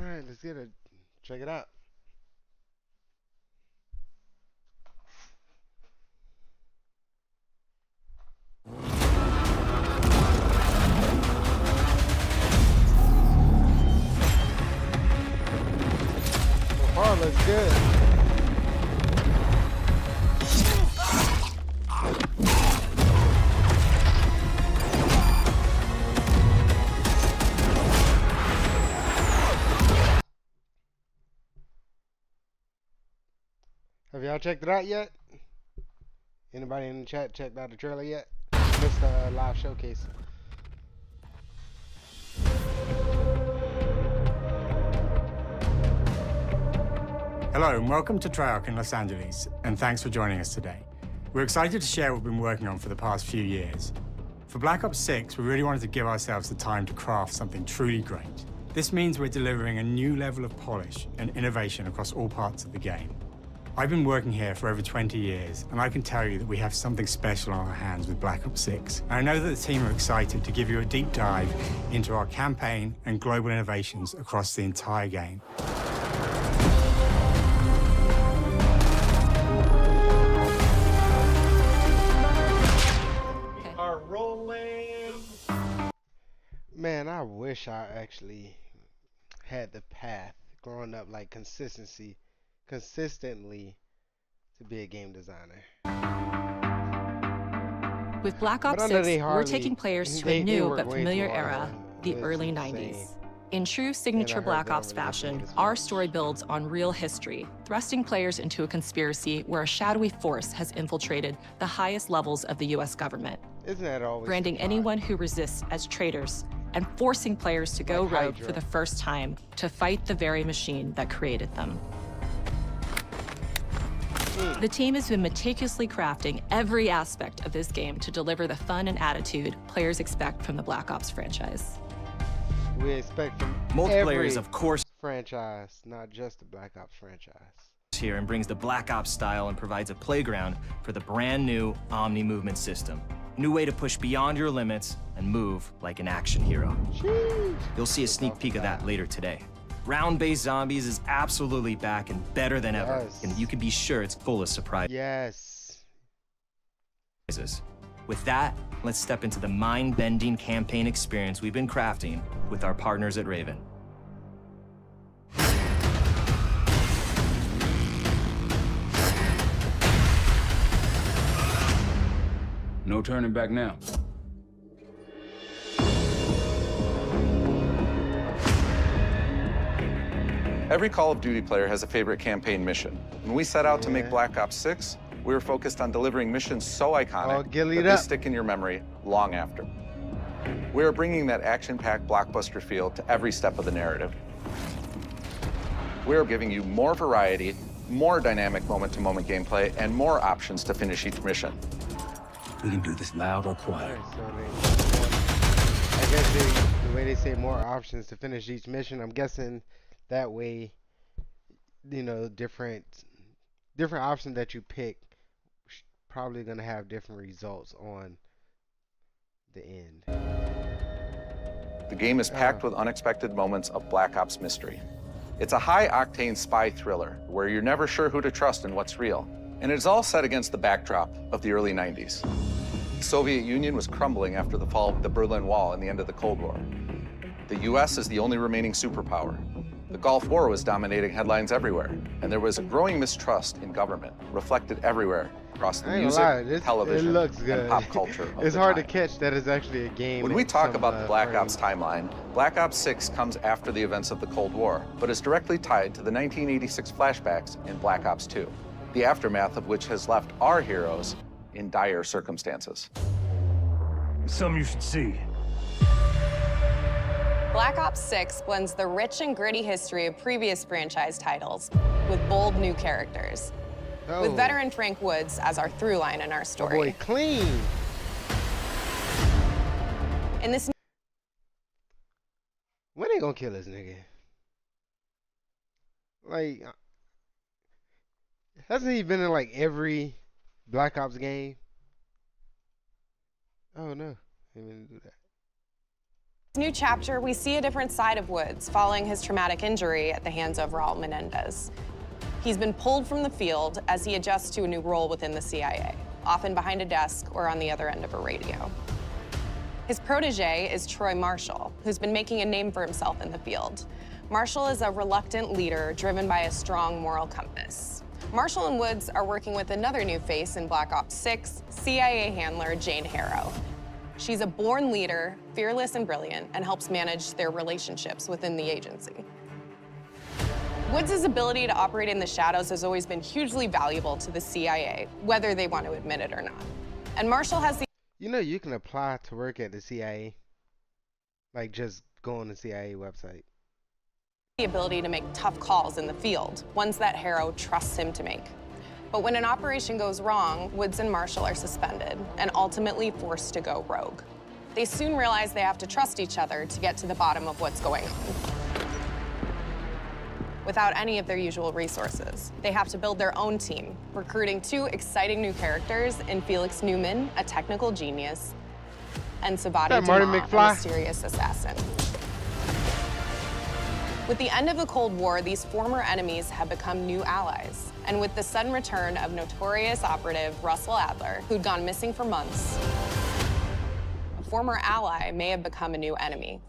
right, let's get it. Check it out. So far, looks good. Have y'all checked it out yet? Anybody in the chat checked out the trailer yet? Missed the live showcase. Hello and welcome to Treyarch in Los Angeles, and thanks for joining us today. We're excited to share what we've been working on for the past few years. For Black Ops 6, we really wanted to give ourselves the time to craft something truly great. This means we're delivering a new level of polish and innovation across all parts of the game. I've been working here for over 20 years, and I can tell you that we have something special on our hands with Black Ops 6. And I know that the team are excited to give you a deep dive into our campaign and global innovations across the entire game. Man, I wish I actually had the path growing up, like consistently to be a game designer. With Black But Ops I know 6, they we're hardly taking players to they a new work but way too familiar hard, era, though. the It's early insane. 90s. In true signature heard Black they don't Ops really fashion, update as our much. story builds on real history, thrusting players into a conspiracy where a shadowy force has infiltrated the highest levels of the U.S. government, Isn't that always branding the plot? anyone who resists as traitors and forcing players to go Like rogue Hydra. for the first time to fight the very machine that created them. The team has been meticulously crafting every aspect of this game to deliver the fun and attitude players expect from the Black Ops franchise. We expect from Multiplayer every is, of course, franchise, not just the Black Ops franchise. here and brings the Black Ops style and provides a playground for the brand new Omni movement system. New way to push beyond your limits and move like an action hero. Jeez. You'll see a sneak peek of that later today. Round-based zombies is absolutely back and better than ever, Yes. and you can be sure it's full of surprises. Yes. With that, let's step into the mind-bending campaign experience we've been crafting with our partners at Raven. No turning back now. Every Call of Duty player has a favorite campaign mission. When we set out to make Yeah. Black Ops 6, we were focused on delivering missions so iconic Oh, gillied that they up. stick in your memory long after. We are bringing that action-packed blockbuster feel to every step of the narrative. We are giving you more variety, more dynamic moment-to-moment gameplay, and more options to finish each mission. We can do this loud or Alright, quiet. so I guess the way they say more options to finish each mission, I'm guessing that way, you know, different options that you pick probably gonna have different results on the end. The game is packed with unexpected moments of Black Ops mystery. It's a high-octane spy thriller where you're never sure who to trust and what's real. And it's all set against the backdrop of the early 90s. The Soviet Union was crumbling after the fall of the Berlin Wall and the end of the Cold War. The US is the only remaining superpower. The Gulf War was dominating headlines everywhere, and there was a growing mistrust in government, reflected everywhere across the I ain't music, gonna lie, television, it looks good. and pop culture of It's the hard time. to catch that it's actually a game. When we in talk some, about the Black Ops frame. timeline, Black Ops 6 comes after the events of the Cold War, but is directly tied to the 1986 flashbacks in Black Ops 2, the aftermath of which has left our heroes in dire circumstances. Something you should see. Black Ops 6 blends the rich and gritty history of previous franchise titles with bold new characters. Oh, With veteran Frank Woods as our through line in our my boy story. clean. In this When they gonna kill this nigga? Like, hasn't he been in like every Black Ops game? Oh no, he didn't do that. this new chapter, we see a different side of Woods following his traumatic injury at the hands of Raul Menendez. He's been pulled from the field as he adjusts to a new role within the CIA, often behind a desk or on the other end of a radio. His protege is Troy Marshall, who's been making a name for himself in the field. Marshall is a reluctant leader driven by a strong moral compass. Marshall and Woods are working with another new face in Black Ops 6, CIA handler Jane Harrow. She's a born leader, fearless and brilliant, and helps manage their relationships within the agency. Woods' ability to operate in the shadows has always been hugely valuable to the CIA, whether they want to admit it or not. And Marshall has the You know, you can apply to work at the CIA. Like, just go on the CIA website. ability to make tough calls in the field, ones that Harrow trusts him to make. But when an operation goes wrong, Woods and Marshall are suspended and ultimately forced to go rogue. They soon realize they have to trust each other to get to the bottom of what's going on. Without any of their usual resources, they have to build their own team, recruiting two exciting new characters in Felix Newman, a technical genius, and Savati That Marty Dumas, McFly? a mysterious assassin. With the end of the Cold War, these former enemies have become new allies. And with the sudden return of notorious operative Russell Adler, who'd gone missing for months, a former ally may have become a new enemy.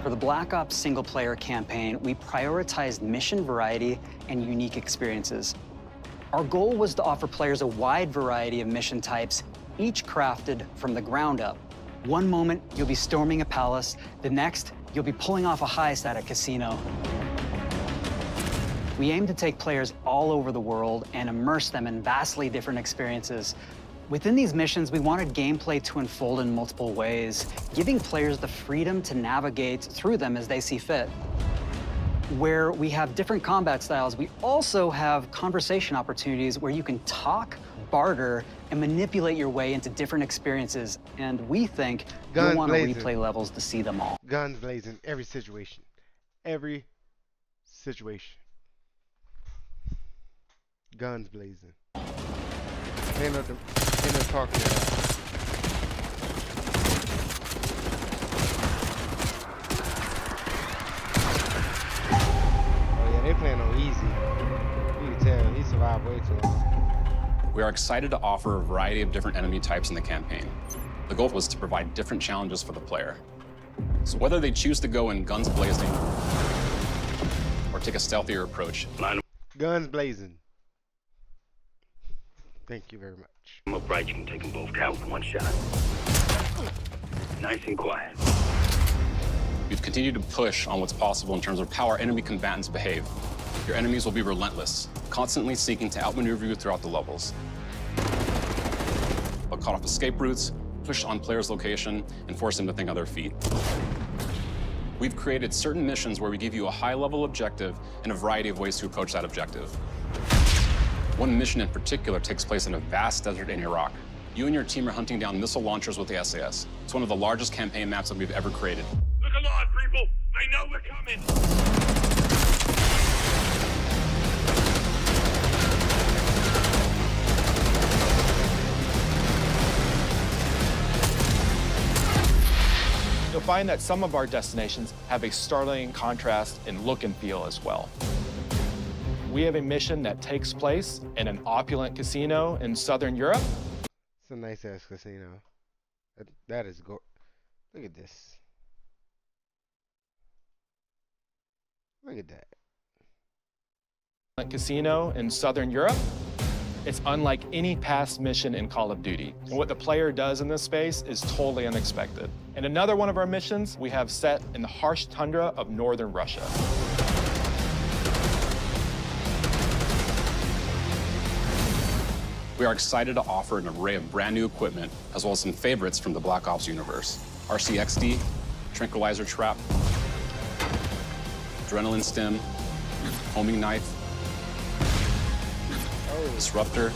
For the Black Ops single-player campaign, we prioritized mission variety and unique experiences. Our goal was to offer players a wide variety of mission types, each crafted from the ground up. One moment, you'll be storming a palace. The next, you'll be pulling off a heist at a casino. We aim to take players all over the world and immerse them in vastly different experiences. Within these missions, we wanted gameplay to unfold in multiple ways, giving players the freedom to navigate through them as they see fit. Where we have different combat styles, we also have conversation opportunities where you can talk, barter, and manipulate your way into different experiences. And we think you'll want to replay levels to see them all. Guns blazing, every situation. Every situation. Guns blazing. Ain't no talking about. Oh yeah, they playing on easy. You can tell he survived way too long. We are excited to offer a variety of different enemy types in the campaign. The goal was to provide different challenges for the player. So whether they choose to go in guns blazing or take a stealthier approach. Guns blazing. Thank you very much. I'm upright, you can take them both out with one shot. Nice and quiet. We've continued to push on what's possible in terms of how our enemy combatants behave. Your enemies will be relentless, constantly seeking to outmaneuver you throughout the levels. They'll cut off escape routes, push on players' location, and force them to think on their feet. We've created certain missions where we give you a high-level objective and a variety of ways to approach that objective. One mission in particular takes place in a vast desert in Iraq. You and your team are hunting down missile launchers with the SAS. It's one of the largest campaign maps that we've ever created. Look alive, people! They know we're coming! You'll find that some of our destinations have a startling contrast in look and feel as well. We have a mission that takes place in an opulent casino in Southern Europe. It's a nice ass casino. That is go. Look at this. Look at that. Casino in Southern Europe. It's unlike any past mission in Call of Duty. And what the player does in this space is totally unexpected. And another one of our missions we have set in the harsh tundra of northern Russia. We are excited to offer an array of brand new equipment, as well as some favorites from the Black Ops universe. RCXD, Tranquilizer Trap, Adrenaline Stim, Homing Knife, Disruptor,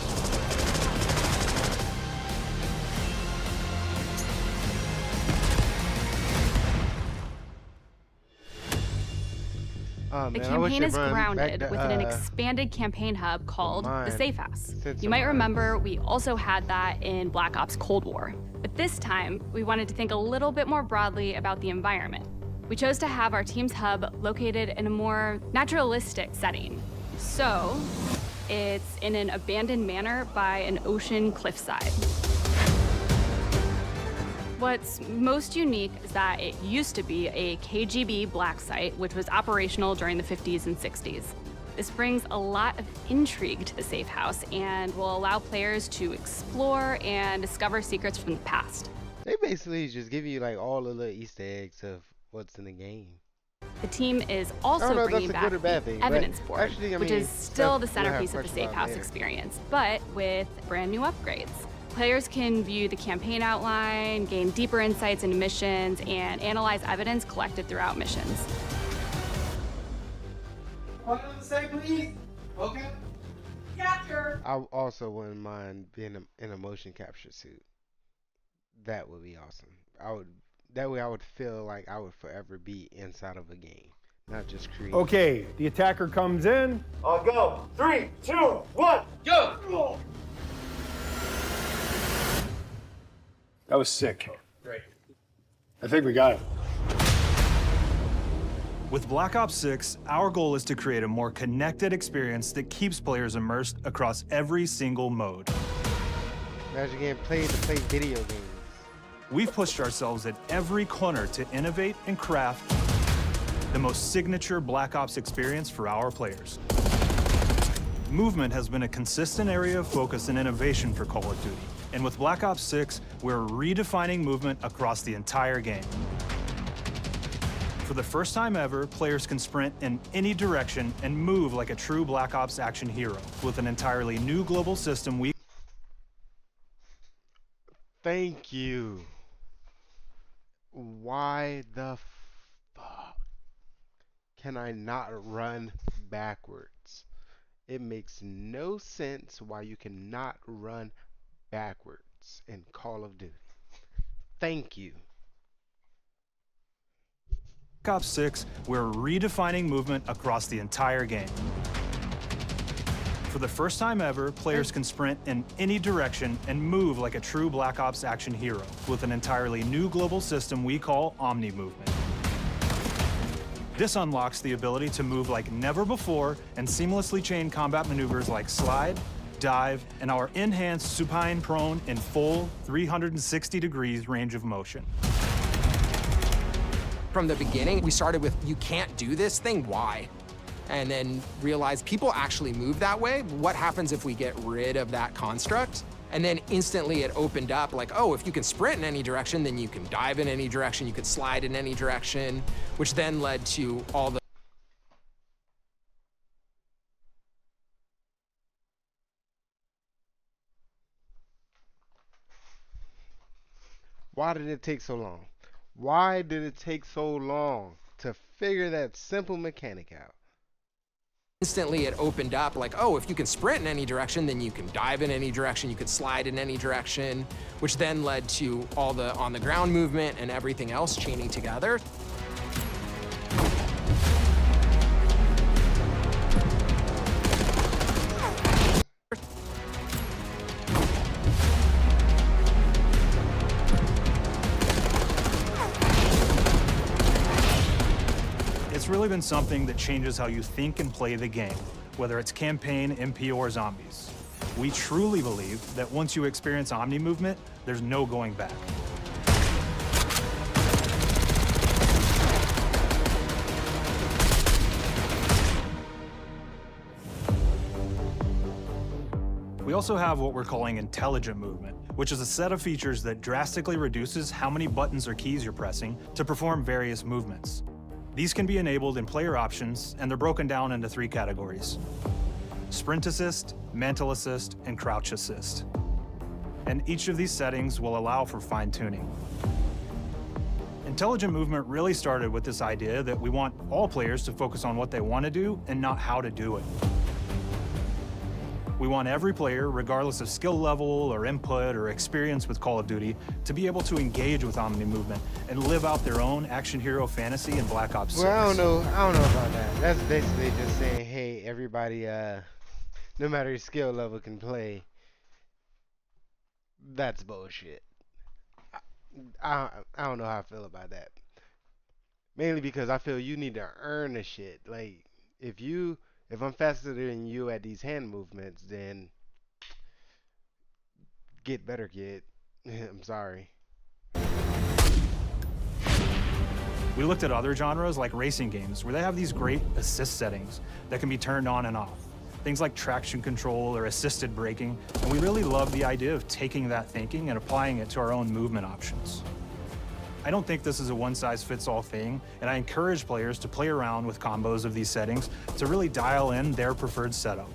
Oh, The man, I wish campaign it is run grounded back to, within an expanded campaign hub called the mine. Safe House. Sent You might some remember we also had that in Black Ops Cold War. But this time, we wanted to think a little bit more broadly about the environment. We chose to have our team's hub located in a more naturalistic setting. So, it's in an abandoned manor by an ocean cliffside. What's most unique is that it used to be a KGB black site, which was operational during the 50s and 60s. This brings a lot of intrigue to the Safe House and will allow players to explore and discover secrets from the past. They basically just give you like all the little Easter eggs of what's in the game. The team is I don't also know if bringing that's a back good or bad the thing, but evidence board, actually, I which mean, is still the stuff we'll have centerpiece of the questions Safe about House later. experience, but with brand new upgrades. Players can view the campaign outline, gain deeper insights into missions, and analyze evidence collected throughout missions. I also wouldn't mind being in a motion capture suit. That would be awesome. That way I would feel like I would forever be inside of a game, not just create. Okay, the attacker comes in. I'll go. 3, 2, 1, go! That was sick. Great. I think we got it. With Black Ops 6, our goal is to create a more connected experience that keeps players immersed across every single mode. Imagine getting played to play video games. We've pushed ourselves at every corner to innovate and craft the most signature Black Ops experience for our players. Movement has been a consistent area of focus and innovation for Call of Duty. And with Black Ops 6, we're redefining movement across the entire game. For the first time ever, players can sprint in any direction and move like a true Black Ops action hero with an entirely new global system we... Thank you. Why the fuck can I not run backwards? It makes no sense why you cannot run backwards in Call of Duty. Thank you. Black Ops 6, we're redefining movement across the entire game. For the first time ever, players can sprint in any direction and move like a true Black Ops action hero with an entirely new global system we call Omni Movement. This unlocks the ability to move like never before and seamlessly chain combat maneuvers like slide, dive, and our enhanced supine prone in full 360 degrees range of motion. From the beginning, we started with, you can't do this thing, why? And then realized people actually move that way. What happens if we get rid of that construct? And then instantly it opened up like, oh, if you can sprint in any direction, then you can dive in any direction, you can slide in any direction, which then led to all the Why did it take so long? Why did it take so long to figure that simple mechanic out? Instantly it opened up like, oh, if you can sprint in any direction, then you can dive in any direction, you could slide in any direction, which then led to all the on-the-ground movement and everything else chaining together. It's really been something that changes how you think and play the game, whether it's campaign, MP, or zombies. We truly believe that once you experience Omni Movement, there's no going back. We also have what we're calling Intelligent Movement, which is a set of features that drastically reduces how many buttons or keys you're pressing to perform various movements. These can be enabled in player options, and they're broken down into 3 categories: Sprint Assist, Mantle Assist, and Crouch Assist. And each of these settings will allow for fine-tuning. Intelligent Movement really started with this idea that we want all players to focus on what they want to do and not how to do it. We want every player, regardless of skill level or input or experience with Call of Duty, to be able to engage with Omni Movement and live out their own action hero fantasy in Black Ops 6. Well, I don't know about that. That's basically just saying, hey, everybody, no matter your skill level, can play. That's bullshit. I don't know how I feel about that. Mainly because I feel you need to earn the shit. Like, if I'm faster than you at these hand movements, then get better, kid. I'm sorry. We looked at other genres like racing games where they have these great assist settings that can be turned on and off. Things like traction control or assisted braking, and we really love the idea of taking that thinking and applying it to our own movement options. I don't think this is a one-size-fits-all thing, and I encourage players to play around with combos of these settings to really dial in their preferred setup.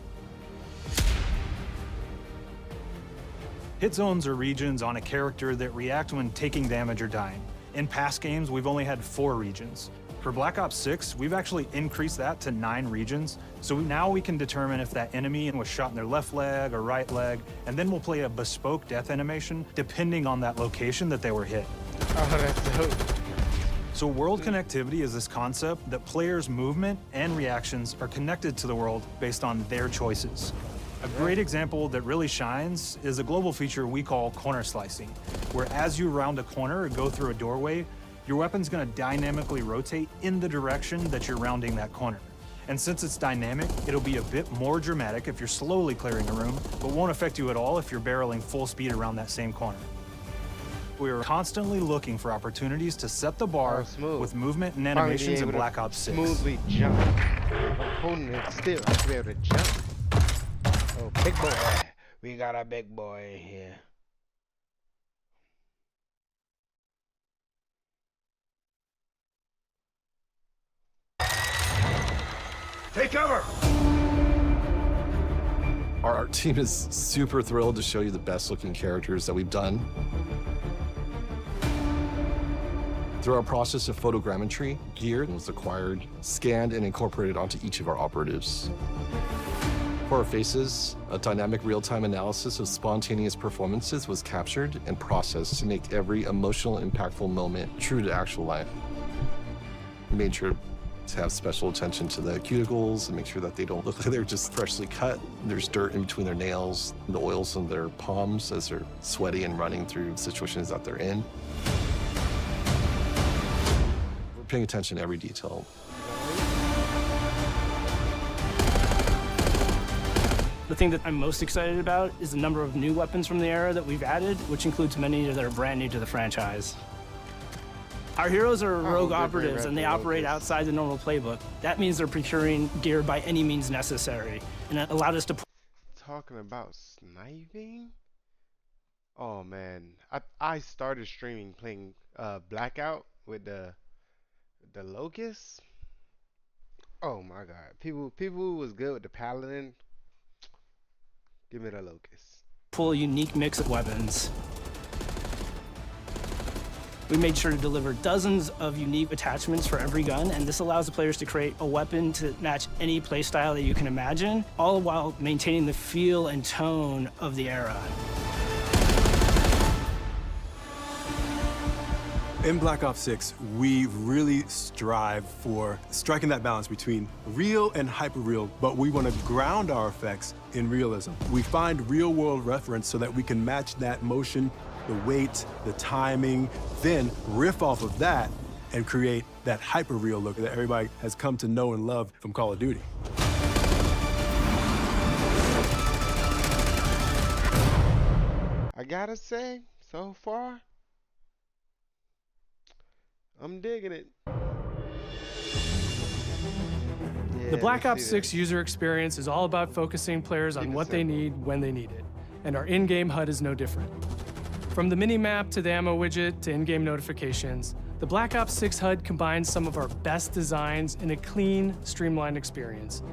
Hit zones are regions on a character that react when taking damage or dying. In past games, we've only had 4 regions. For Black Ops 6, we've actually increased that to 9 regions, so now we can determine if that enemy was shot in their left leg or right leg, and then we'll play a bespoke death animation depending on that location that they were hit. Oh, that's dope. So world connectivity is this concept that players' movement and reactions are connected to the world based on their choices. A great example that really shines is a global feature we call corner slicing, where as you round a corner or go through a doorway, your weapon's gonna dynamically rotate in the direction that you're rounding that corner. And since it's dynamic, it'll be a bit more dramatic if you're slowly clearing a room, but won't affect you at all if you're barreling full speed around that same corner. We're constantly looking for opportunities to set the bar with movement and animations in Black Ops 6. Smoothly jump. If I'm holding it still, I should be able to jump. Oh, big boy. We got a big boy here. Take cover! Our art team is super thrilled to show you the best looking characters that we've done. Through our process of photogrammetry, gear was acquired, scanned, and incorporated onto each of our operatives. For our faces, a dynamic real-time analysis of spontaneous performances was captured and processed to make every emotional, impactful moment true to actual life. We made sure to have special attention to the cuticles and make sure that they don't look like they're just freshly cut. There's dirt in between their nails, the oils on their palms as they're sweaty and running through situations that they're in. We're paying attention to every detail. The thing that I'm most excited about is the number of new weapons from the era that we've added, which includes many that are brand new to the franchise. Our heroes are rogue operatives, and they operate outside the normal playbook. That means they're procuring gear by any means necessary, and it allowed us to... Talking about sniping? Oh, man. I started streaming playing Blackout with the Locust. Oh, my God. People who was good with the Paladin, give me the Locust. Pull a unique mix of weapons. We made sure to deliver dozens of unique attachments for every gun, and this allows the players to create a weapon to match any playstyle that you can imagine, all while maintaining the feel and tone of the era. In Black Ops 6, we really strive for striking that balance between real and hyper-real, but we want to ground our effects in realism. We find real-world reference so that we can match that motion, the weight, the timing, then riff off of that and create that hyper-real look that everybody has come to know and love from Call of Duty. I gotta say, so far, I'm digging it. The Black Ops 6 user experience is all about focusing players on what they need when they need it, and our in-game HUD is no different. From the mini-map to the ammo widget to in-game notifications, the Black Ops 6 HUD combines some of our best designs in a clean, streamlined experience.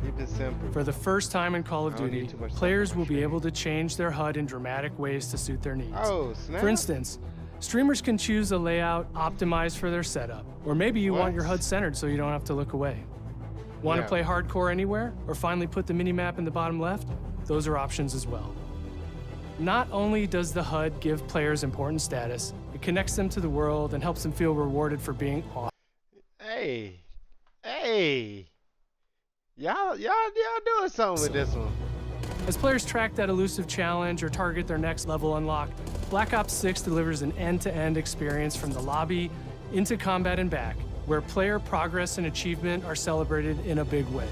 Keep it simple. For the first time in Call of Duty, players will be able to change their HUD in dramatic ways to suit their needs. Oh, snap. For instance, streamers can choose a layout optimized for their setup, or maybe you want your HUD centered so you don't have to look away. Want to play hardcore anywhere, or finally put the mini-map in the bottom left? those are options as well. Not only does the HUD give players important status, it connects them to the world and helps them feel rewarded for being awesome. Hey, y'all doing something with this one. As players track that elusive challenge or target their next level unlock, Black Ops 6 delivers an end-to-end experience from the lobby into combat and back, where player progress and achievement are celebrated in a big way.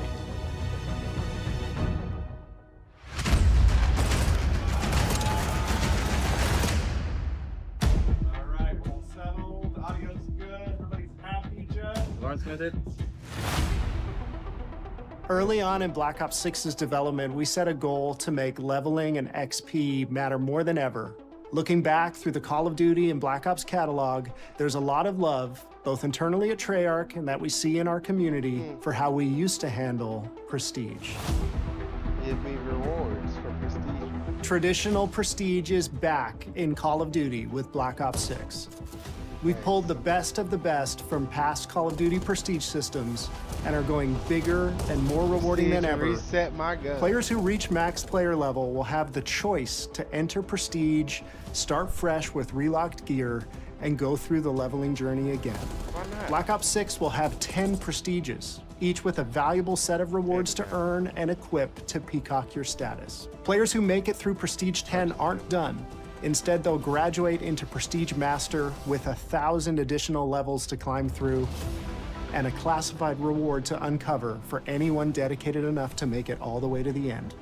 All right, we're all settled. Audio's good. Everybody's happy, Jeff. Lawrence Smith. Early on in Black Ops 6's development, we set a goal to make leveling and XP matter more than ever. Looking back through the Call of Duty and Black Ops catalog, there's a lot of love, both internally at Treyarch and that we see in our community, for how we used to handle prestige. Give me rewards for prestige. Traditional prestige is back in Call of Duty with Black Ops 6. We've pulled the best of the best from past Call of Duty prestige systems and are going bigger and more rewarding than ever. Reset my gun. Players who reach max player level will have the choice to enter prestige, start fresh with relocked gear, and go through the leveling journey again. Why not? Black Ops 6 will have 10 prestiges, each with a valuable set of rewards to earn and equip to peacock your status. Players who make it through Prestige 10 aren't done. Instead, they'll graduate into Prestige Master with 1,000 additional levels to climb through and a classified reward to uncover for anyone dedicated enough to make it all the way to the end.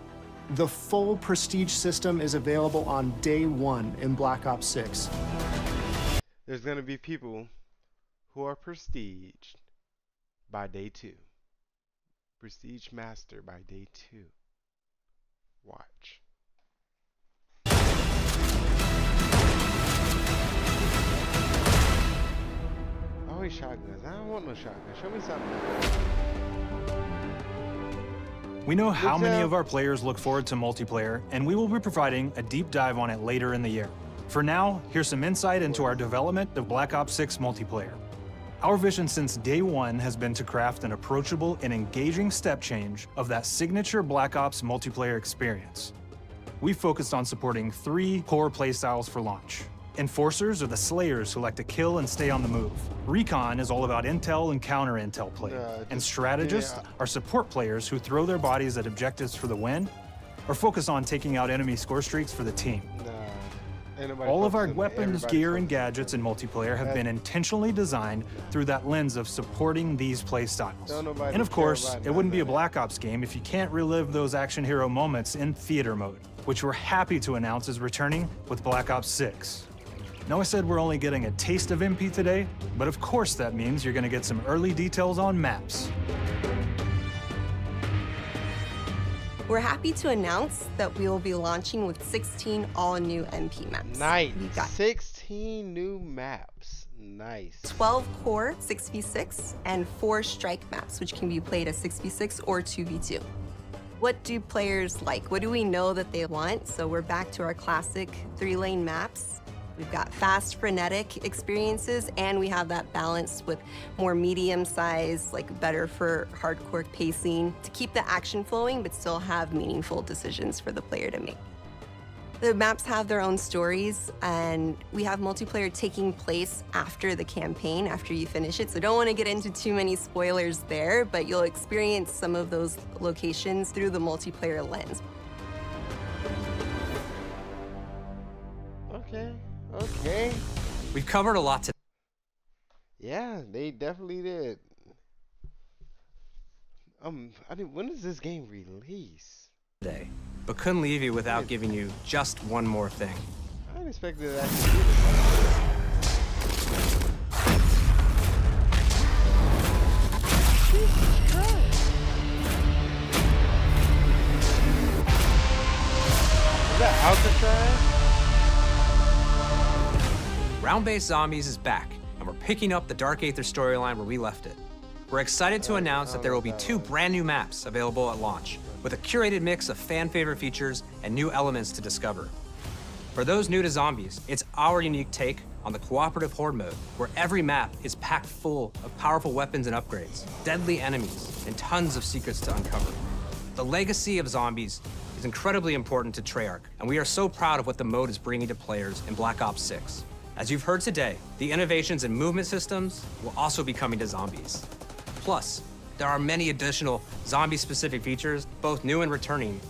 The full Prestige system is available on day 1 in Black Ops 6. There's going to be people who are prestiged by day 2. Prestige Master by day 2. Watch. Always shotguns. I don't want no shotgun. Show me something. We know how many of our players look forward to multiplayer, and we will be providing a deep dive on it later in the year. For now, here's some insight into our development of Black Ops 6 multiplayer. Our vision since day one has been to craft an approachable and engaging step change of that signature Black Ops multiplayer experience. We focused on supporting 3 core playstyles for launch. Enforcers are the slayers who like to kill and stay on the move. Recon is all about intel and counter-intel play. And strategists are support players who throw their bodies at objectives for the win or focus on taking out enemy score streaks for the team. All of our weapons, gear, and gadgets in multiplayer have been intentionally designed through that lens of supporting these play styles. And of course, it wouldn't be a Black Ops game if you can't relive those action hero moments in theater mode, which we're happy to announce is returning with Black Ops 6. Now, I said we're only getting a taste of MP today, but of course that means you're going to get some early details on maps. We're happy to announce that we will be launching with 16 all-new MP maps. Nice. We've got 16 new maps. Nice. 12 core 6v6 and 4 strike maps, which can be played as 6v6 or 2v2. What do players like? What do we know that they want? So we're back to our classic 3-lane maps. We've got fast, frenetic experiences, and we have that balance with more medium size, like better for hardcore pacing, to keep the action flowing, but still have meaningful decisions for the player to make. The maps have their own stories, and we have multiplayer taking place after the campaign, after you finish it. So don't want to get into too many spoilers there, but you'll experience some of those locations through the multiplayer lens. Okay. We've covered a lot today. Yeah, they definitely did. When does this game release? But couldn't leave you without giving you just one more thing. I didn't expect it to actually do this. Is that Alcatraz? Round-based Zombies is back, and we're picking up the Dark Aether storyline where we left it. We're excited to announce that there will be 2 brand new maps available at launch, with a curated mix of fan-favorite features and new elements to discover. For those new to Zombies, it's our unique take on the cooperative horde mode, where every map is packed full of powerful weapons and upgrades, deadly enemies, and tons of secrets to uncover. The legacy of Zombies is is incredibly important to Treyarch, and we are so proud of what the mode is bringing to players in Black Ops 6. As you've heard today, the innovations in movement systems will also be coming to zombies. Plus, there are many additional zombie-specific features, both new and returning.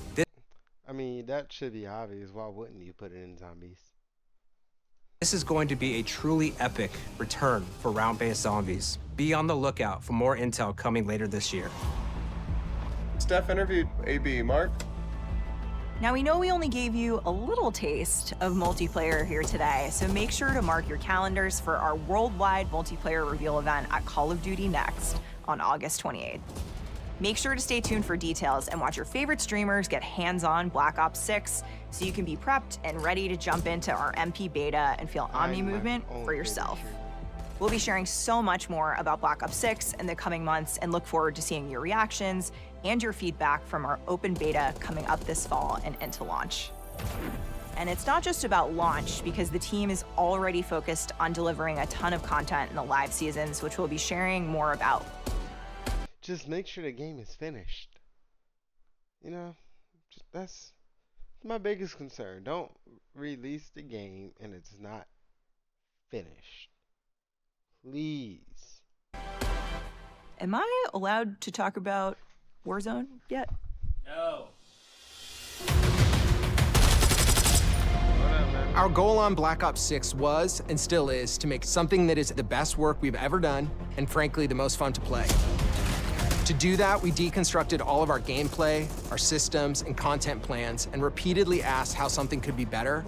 I mean, that should be obvious. Why wouldn't you put it in zombies? This is going to be a truly epic return for round-based zombies. Be on the lookout for more intel coming later this year. Steph interviewed AB. Mark? Now, we know we only gave you a little taste of multiplayer here today, so make sure to mark your calendars for our worldwide multiplayer reveal event at Call of Duty Next on August 28th. Make sure to stay tuned for details and watch your favorite streamers get hands-on Black Ops 6 so you can be prepped and ready to jump into our MP beta and feel Omni movement for yourself. We'll be sharing so much more about Black Ops 6 in the coming months and look forward to seeing your reactions and your feedback from our open beta coming up this fall and into launch. And it's not just about launch, because the team is already focused on delivering a ton of content in the live seasons, which we'll be sharing more about. Just make sure the game is finished. You know, that's my biggest concern. Don't release the game and it's not finished. Please. Am I allowed to talk about Warzone yet? No. Our goal on Black Ops 6 was, and still is, to make something that is the best work we've ever done, and frankly, the most fun to play. To do that, we deconstructed all of our gameplay, our systems, and content plans, and repeatedly asked how something could be better.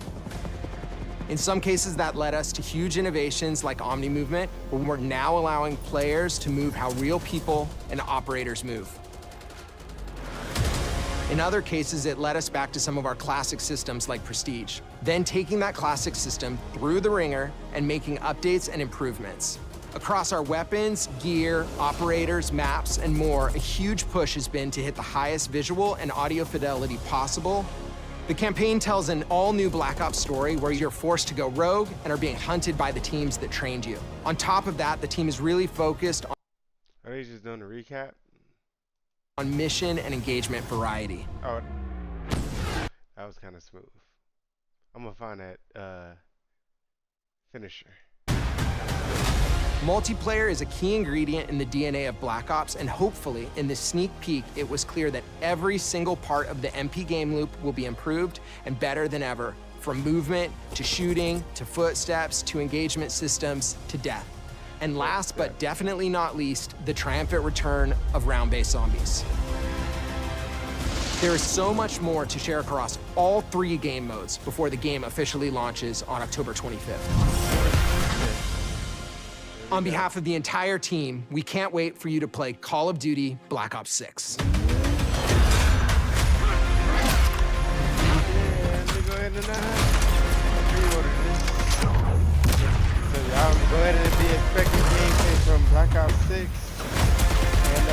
In some cases, that led us to huge innovations like Omni Movement, where we're now allowing players to move how real people and operators move. In other cases, it led us back to some of our classic systems like Prestige, then taking that classic system through the ringer and making updates and improvements. Across our weapons, gear, operators, maps, and more, a huge push has been to hit the highest visual and audio fidelity possible. The campaign tells an all-new Black Ops story where you're forced to go rogue and are being hunted by the teams that trained you. On top of that, the team is really focused on... Are they just doing a recap? ...on mission and engagement variety. Oh, that was kind of smooth. I'm gonna find that finisher. Multiplayer is a key ingredient in the DNA of Black Ops, and hopefully, in this sneak peek, it was clear that every single part of the MP game loop will be improved and better than ever, from movement, to shooting, to footsteps, to engagement systems, to death. And last but definitely not least, the triumphant return of round-based zombies. There is so much more to share across all 3 game modes before the game officially launches on October 25th. On behalf of the entire team, we can't wait for you to play Call of Duty Black Ops 6. Yeah, let me go ahead and pre-order this. So y'all go ahead and be expecting gameplay from Black Ops 6 and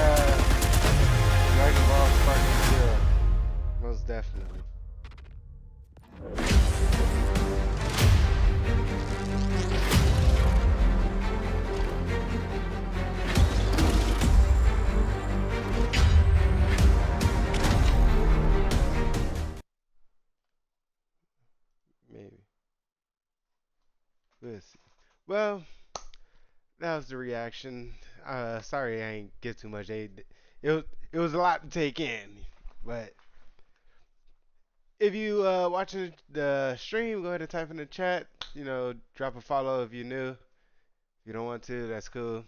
Dragon Ball Sparking Zero. Most definitely. Well, that was the reaction. Sorry I ain't get too much. It was a lot to take in, but if you watching the stream, go ahead and type in the chat. You know, drop a follow if you're new. If you don't want to, that's cool.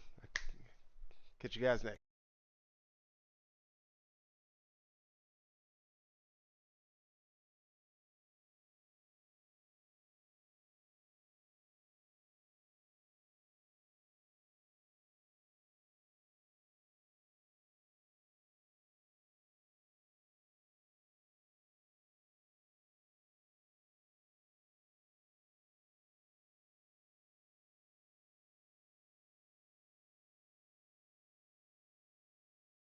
Catch you guys next.